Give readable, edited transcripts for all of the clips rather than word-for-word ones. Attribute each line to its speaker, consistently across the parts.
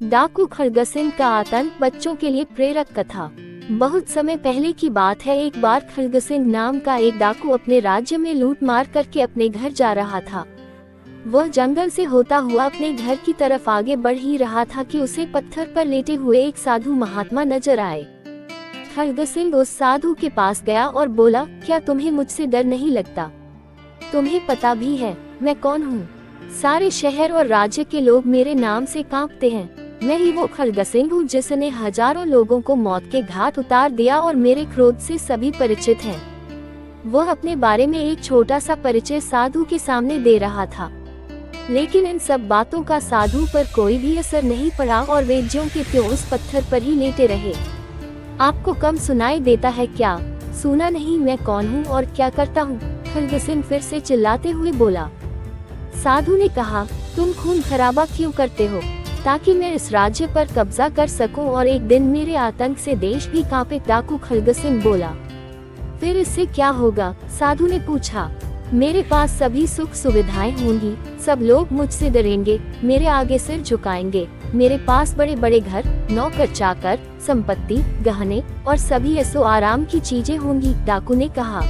Speaker 1: डाकू खड़ग सिंह का आतंक बच्चों के लिए प्रेरक कथा। बहुत समय पहले की बात है। एक बार खड़ग सिंह नाम का एक डाकू अपने राज्य में लूट मार करके अपने घर जा रहा था। वह जंगल से होता हुआ अपने घर की तरफ आगे बढ़ ही रहा था कि उसे पत्थर पर लेटे हुए एक साधु महात्मा नजर आए। खड़ग सिंह उस साधु के पास गया और बोला, क्या तुम्हें मुझसे डर नहीं लगता? तुम्हें पता भी है मैं कौन हूँ? सारे शहर और राज्य के लोग मेरे नाम से कांपते हैं। मैं ही वो खड़ग सिंह हूँ जिसने हजारों लोगों को मौत के घाट उतार दिया और मेरे क्रोध से सभी परिचित हैं। वह अपने बारे में एक छोटा सा परिचय साधु के सामने दे रहा था, लेकिन इन सब बातों का साधु पर कोई भी असर नहीं पड़ा और वे ज्यों के त्यों उस पत्थर पर ही लेटे रहे। आपको कम सुनाई देता है क्या? सुना नहीं मैं कौन हूँ और क्या करता हूँ? खड़ग सिंह फिर से चिल्लाते हुए बोला। साधु ने कहा, तुम खून खराबा क्यों करते हो? ताकि मैं इस राज्य पर कब्जा कर सकूं और एक दिन मेरे आतंक से देश भी कांपे। डाकू खड़ग सिंह बोला। फिर इससे क्या होगा? साधु ने पूछा। मेरे पास सभी सुख सुविधाएं होंगी, सब लोग मुझसे डरेंगे, मेरे आगे सिर झुकाएंगे। मेरे पास बड़े बड़े घर, नौकर चाकर, संपत्ति, गहने और सभी ऐसो आराम की चीजें होंगी। डाकू ने कहा।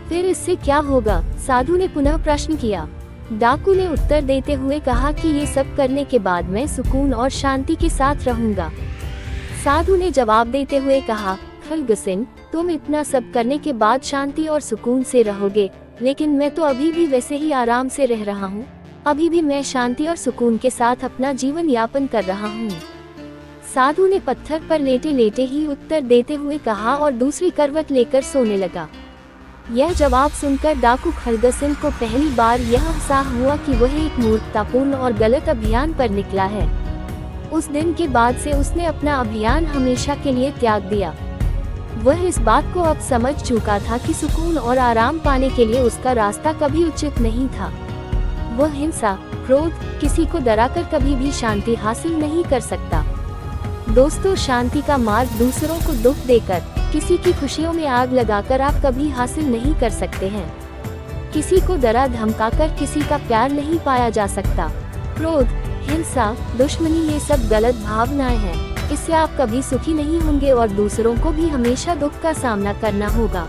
Speaker 1: फिर इससे क्या होगा? साधु ने पुनः प्रश्न किया। डाकू ने उत्तर देते हुए कहा कि ये सब करने के बाद मैं सुकून और शांति के साथ रहूंगा। साधु ने जवाब देते हुए कहा, खड़ग सिंह, तुम इतना सब करने के बाद शांति और सुकून से रहोगे, लेकिन मैं तो अभी भी वैसे ही आराम से रह रहा हूँ। अभी भी मैं शांति और सुकून के साथ अपना जीवन यापन कर रहा हूँ। साधु ने पत्थर पर लेटे लेटे ही उत्तर देते हुए कहा और दूसरी करवट लेकर सोने लगा। यह जवाब सुनकर डाकू खड़ग सिंह को पहली बार यह एहसास हुआ कि वह एक मूर्खतापूर्ण और गलत अभियान पर निकला है। उस दिन के बाद से उसने अपना अभियान हमेशा के लिए त्याग दिया। वह इस बात को अब समझ चुका था कि सुकून और आराम पाने के लिए उसका रास्ता कभी उचित नहीं था। वह हिंसा, क्रोध, किसी को डराकर कभी भी शांति हासिल नहीं कर सकता। दोस्तों, शांति का मार्ग दूसरों को दुख देकर, किसी की खुशियों में आग लगाकर आप कभी हासिल नहीं कर सकते हैं। किसी को डरा धमकाकर किसी का प्यार नहीं पाया जा सकता। क्रोध, हिंसा, दुश्मनी, ये सब गलत भावनाएं हैं। इससे आप कभी सुखी नहीं होंगे और दूसरों को भी हमेशा दुख का सामना करना होगा।